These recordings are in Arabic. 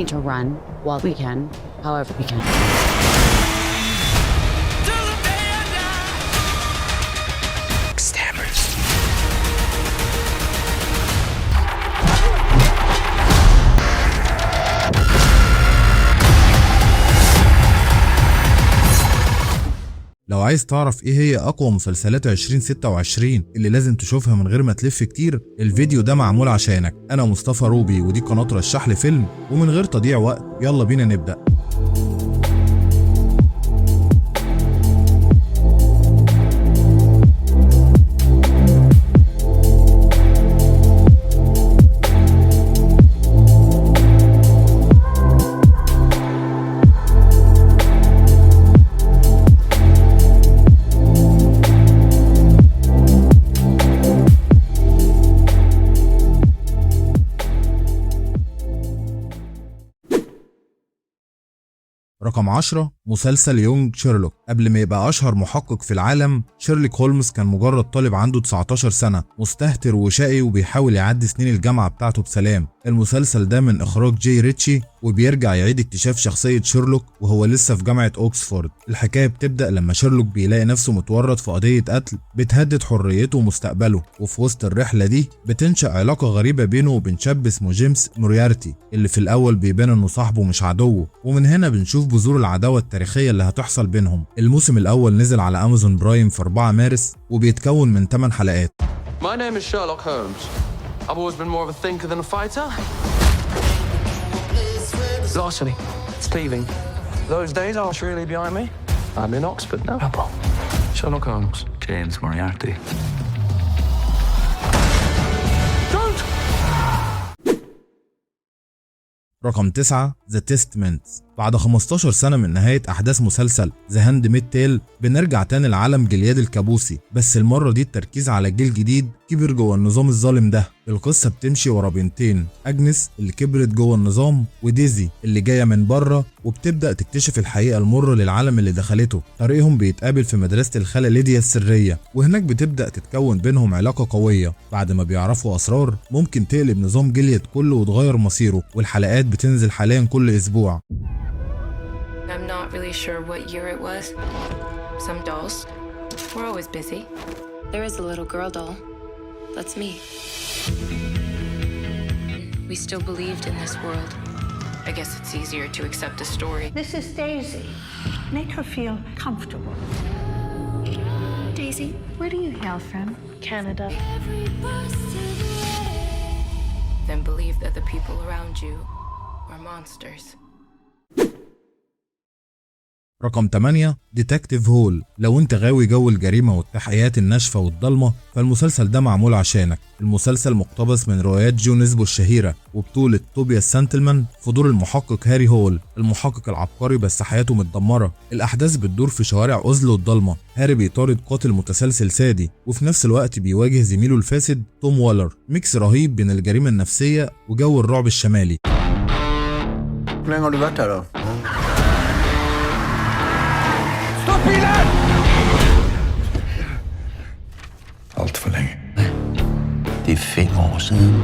need to run while we can, however we can. لو عايز تعرف ايه هي اقوى مسلسلات 2026 اللي لازم تشوفها من غير ما تلف كتير، الفيديو ده معمول عشانك. انا مصطفى روبي ودي قناة رشح لي فيلم، ومن غير تضييع وقت يلا بينا نبدأ. رقم 10 مسلسل يونج شيرلوك. قبل ما يبقى أشهر محقق في العالم، شيرلوك هولمز كان مجرد طالب عنده 19 سنة، مستهتر وشقي وبيحاول يعدي سنين الجامعة بتاعته بسلام. المسلسل ده من إخراج جاي ريتشي، وبيرجع يعيد اكتشاف شخصية شيرلوك وهو لسه في جامعة أوكسفورد. الحكاية بتبدأ لما شيرلوك بيلاقي نفسه متورط في قضية قتل بتهدد حريته ومستقبله، وفي وسط الرحلة دي بتنشأ علاقة غريبة بينه وبين شاب اسمه جيمس موريارتي، اللي في الأول بيبان إنه صاحبه مش عدوه، ومن هنا بنشوف بذور العداوة التاريخية اللي هتحصل بينهم. الموسم الأول نزل على أمازون برايم في 4 مارس وبيتكون من 8 حلقات. My name is Sherlock Holmes. I've always been more of a thinker than a fighter. Larceny, thieving. Those days are surely behind me. I'm in Oxford now. Sherlock Holmes. James Moriarty. Don't! رقم 9 The Testament. بعد 15 سنة من نهاية أحداث مسلسل The Handmaid's Tale بنرجع تاني لعالم جلياد الكابوسي، بس المرة دي التركيز على جيل جديد كبر جوه النظام الظالم ده. القصة بتمشي ورا بنتين، أجنس اللي كبرت جوه النظام وديزي اللي جاية من بره وبتبدأ تكتشف الحقيقة المرة للعالم اللي دخلته. طريقهم بيتقابل في مدرسة الخالة ليديا السرية، وهناك بتبدأ تتكون بينهم علاقة قوية بعد ما بيعرفوا أسرار ممكن تقلب نظام جلياد كله وتغير مصيره. والحلقات بتنزل حاليا كل أسبوع. I'm not really sure what year it was. Some dolls. We're always busy. There is a little girl doll. That's me. We still believed in this world. I guess it's easier to accept a story. This is Daisy. Make her feel comfortable. Daisy, Where do you hail from? Canada. Then believe that the people around you are monsters. رقم 8 ديتكتيف هول. لو انت غاوي جو الجريمة والتحقيقات الناشفة والضلمة فالمسلسل ده معمول عشانك. المسلسل مقتبس من روايات جو نسبو الشهيرة، وبطولة توبياس سانتلمان في دور المحقق هاري هول، المحقق العبقري بس حياته متدمرة. الأحداث بتدور في شوارع أوزلو الضلمة. هاري بيطارد قاتل متسلسل سادي، وفي نفس الوقت بيواجه زميله الفاسد توم والر. ميكس رهيب بين الجريمة النفسية وجو الرعب الشمالي. Alt for længe. Det er 5 år siden.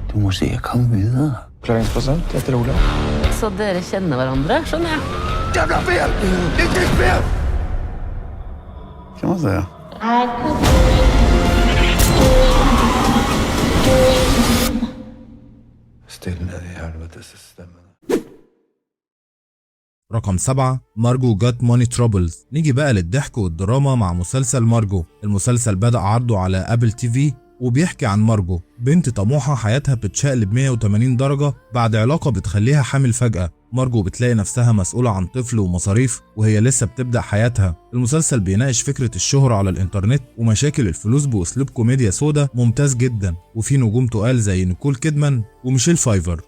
Du må se at komme videre. Klaringsprosent etter Ola. Så dere kjenner hverandre, skjønner jeg. Jävla fel! Inte fel! Kan man säga. Stille ned i helvete, så stemmer det. رقم 7 مارجو جات ماني ترابلز. نيجي بقى للضحك والدراما مع مسلسل مارجو. المسلسل بدأ عرضه على ابل تي في وبيحكي عن مارجو، بنت طموحة حياتها بتشقلب 180 درجة بعد علاقة بتخليها حامل فجأة. مارجو بتلاقي نفسها مسؤولة عن طفل ومصاريف وهي لسه بتبدأ حياتها. المسلسل بيناقش فكرة الشهرة على الانترنت ومشاكل الفلوس بأسلوب كوميديا سودا ممتاز جدا، وفي نجوم تقال زي نيكول كيدمان وميشيل فايفر.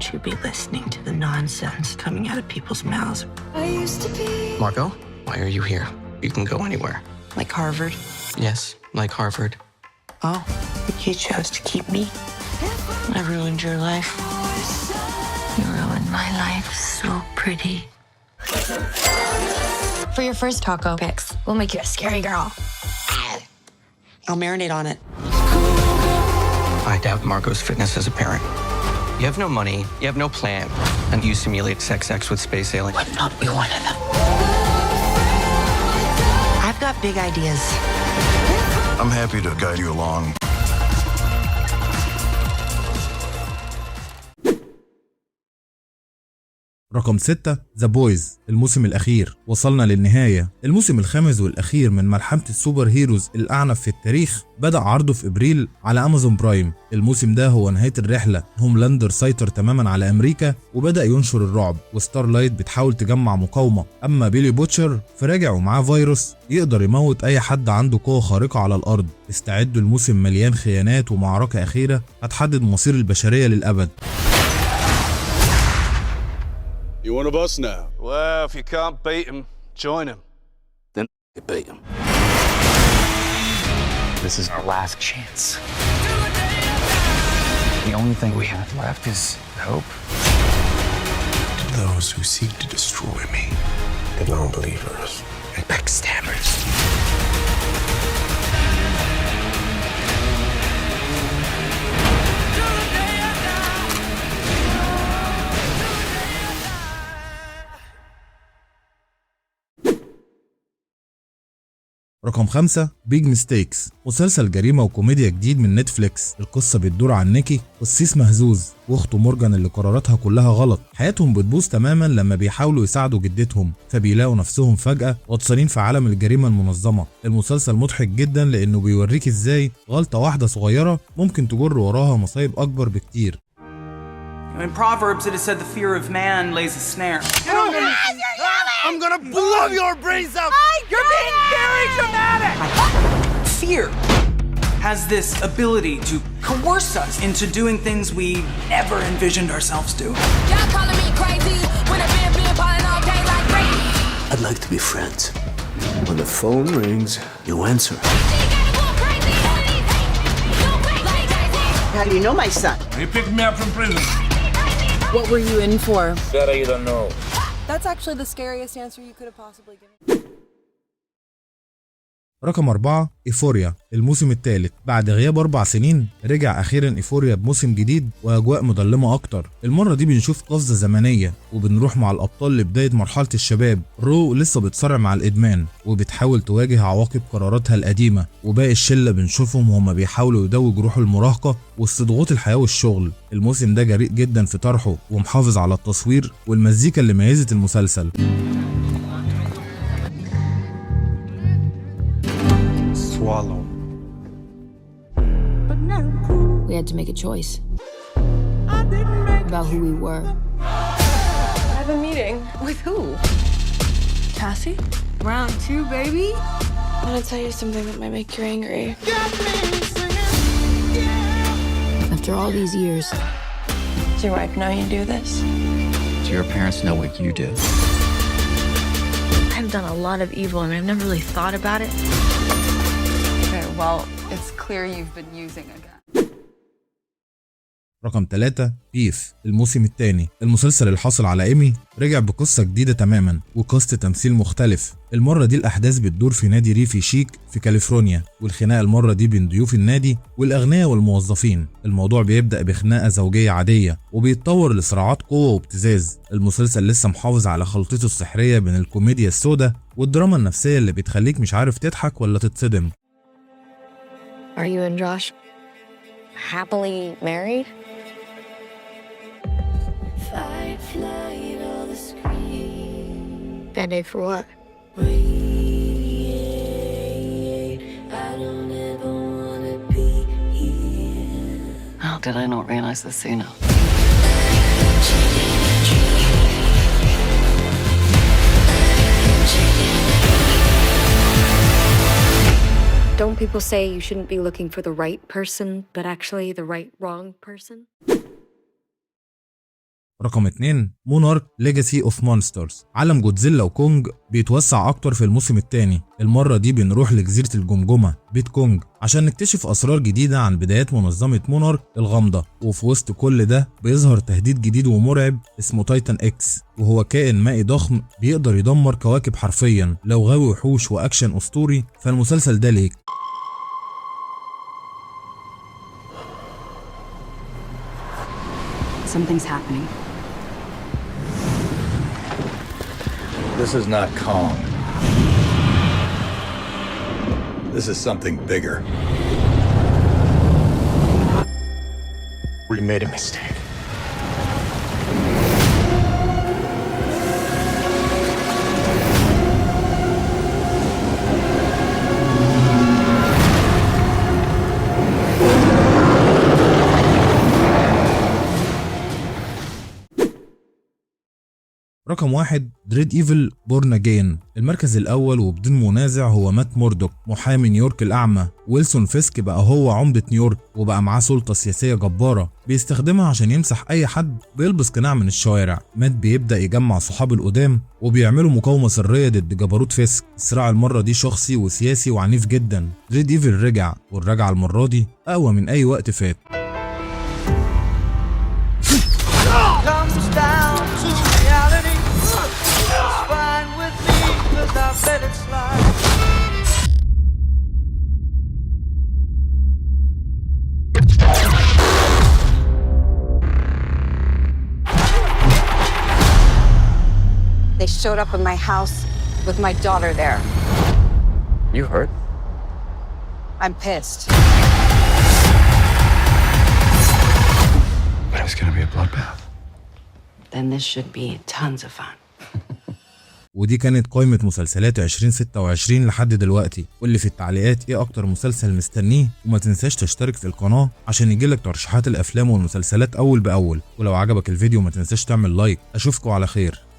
Don't you be listening to the nonsense coming out of people's mouths. I used to be. Margot, why are you here? You can go anywhere. Like Harvard. Yes, like Harvard. Oh, you chose to keep me. I ruined your life. You ruined my life so pretty. For your first taco pics, we'll make you a scary girl. I'll marinate on it. I doubt Marco's fitness as a parent. You have no money, you have no plan, and you simulate sex with space aliens. Would not be one of them. I've got big ideas. I'm happy to guide you along. رقم 6 ذا بويز الموسم الأخير. وصلنا للنهاية. الموسم الخامس والأخير من ملحمة السوبر هيروز الأعنف في التاريخ بدأ عرضه في إبريل على أمازون برايم. الموسم ده هو نهاية الرحلة. هوملاندر سيطر تماما على أمريكا وبدأ ينشر الرعب، وستارلايت بتحاول تجمع مقاومة. أما بيلي بوتشر فراجع ومعاه فيروس يقدر يموت أي حد عنده قوة خارقة على الأرض. استعدوا الموسم مليان خيانات ومعركة أخيرة هتحدد مصير البشرية للأبد. You one of us now? Well, if you can't beat him, join him. Then you beat him. This is our last chance. The only thing we have left is hope. To those who seek to destroy me, the non-believers and backstabbers. رقم 5 بيج ميستيكس، مسلسل جريمة وكوميديا جديد من نتفليكس. القصة بتدور عن نيكي قسيس مهزوز واخته مورجان اللي قراراتها كلها غلط. حياتهم بتبوظ تماما لما بيحاولوا يساعدوا جدتهم، فبيلاقوا نفسهم فجأة غطسانين في عالم الجريمة المنظمة. المسلسل مضحك جدا لأنه بيوريك ازاي غلطة واحدة صغيرة ممكن تجر وراها مصايب أكبر بكتير. In Proverbs it is said the fear of man lays a snare. I'm gonna blow your brains out! You're being very dramatic! Fear has this ability to coerce us into doing things we never envisioned ourselves doing. Y'all calling me crazy when I've been calling all day like crazy. I'd like to be friends. When the phone rings, you answer. How do you know my son? He picked me up from prison. What were you in for? That you don't know. That's actually the scariest answer you could have possibly given. رقم 4 إيفوريا الموسم الثالث. بعد غياب 4 سنين رجع أخيرا إيفوريا بموسم جديد وأجواء مظلمة أكتر. المرة دي بنشوف قفزة زمنية وبنروح مع الأبطال لبداية مرحلة الشباب. رو لسه بتصارع مع الإدمان وبتحاول تواجه عواقب قراراتها القديمة، وباقي الشلة بنشوفهم وهم بيحاولوا يدوج روح المراهقة وسط ضغوط الحياة والشغل. الموسم ده جريء جدا في طرحه ومحافظ على التصوير والمزيكا اللي ميزت المسلسل. Swallow. We had to make a choice about who we were. I have a meeting. With who? Cassie? Round 2, baby. I want to tell you something that might make you angry. After all these years, Does your wife know you do this? Do your parents know what you do? I've done a lot of evil and I've never really thought about it. Okay, well, it's clear you've been using a gun. رقم 3 بيف الموسم الثاني. المسلسل الحاصل على ايمي رجع بقصة جديدة تماما وكاست تمثيل مختلف. المرة دي الأحداث بتدور في نادي ريفي شيك في كاليفورنيا، والخناقة المرة دي بين ضيوف النادي والأغنياء والموظفين. الموضوع بيبدأ بخناقة زوجية عادية وبيتطور لصراعات قوة وابتزاز. المسلسل لسه محافظ على خلطته السحرية بين الكوميديا السوداء والدراما النفسية اللي بتخليك مش عارف تضحك ولا تتصدم. Are you and Josh happily married? Band-Aid for what? How did I not realize this sooner? Don't people say you shouldn't be looking for the right person, but actually the right wrong person? رقم 2 مونارك ليجاسي اوف مونسترز. عالم جودزيلا وكونج بيتوسع اكتر في الموسم الثاني. المره دي بنروح لجزيره الجمجمه بيت كونج عشان نكتشف اسرار جديده عن بدايات منظمه مونارك الغامضه. وفي وسط كل ده بيظهر تهديد جديد ومرعب اسمه تايتان اكس، وهو كائن مائي ضخم بيقدر يدمر كواكب حرفيا. لو غاوي وحوش واكشن اسطوري فالمسلسل ده ليك. Something's happening. This is not Kong. This is something bigger. We made a mistake. رقم 1 دريد ايفل بورن اجين. المركز الاول وبدون منازع هو مات موردوك محامي نيويورك الاعمى. ويلسون فيسك بقى هو عمدة نيويورك وبقى معاه سلطة سياسية جبارة بيستخدمها عشان يمسح اي حد بيلبس قناع من الشوارع. مات بيبدأ يجمع صحابه القدام وبيعملوا مقاومة سرية ضد جبروت فيسك. الصراع المرة دي شخصي وسياسي وعنيف جدا. دريد ايفل رجع، والرجعة المرة دي اقوى من اي وقت فات. They showed up in my house with my daughter there. You hurt? I'm pissed. But it's gonna be a bloodbath. Then this should be tons of fun. ودي كانت قائمة مسلسلات 2026 لحد دلوقتي. واللي في التعليقات ايه اكتر مسلسل مستنيه، وما تنساش تشترك في القناة عشان يجيلك ترشيحات الافلام والمسلسلات اول باول. ولو عجبك الفيديو ما تنساش تعمل لايك. اشوفكوا على خير.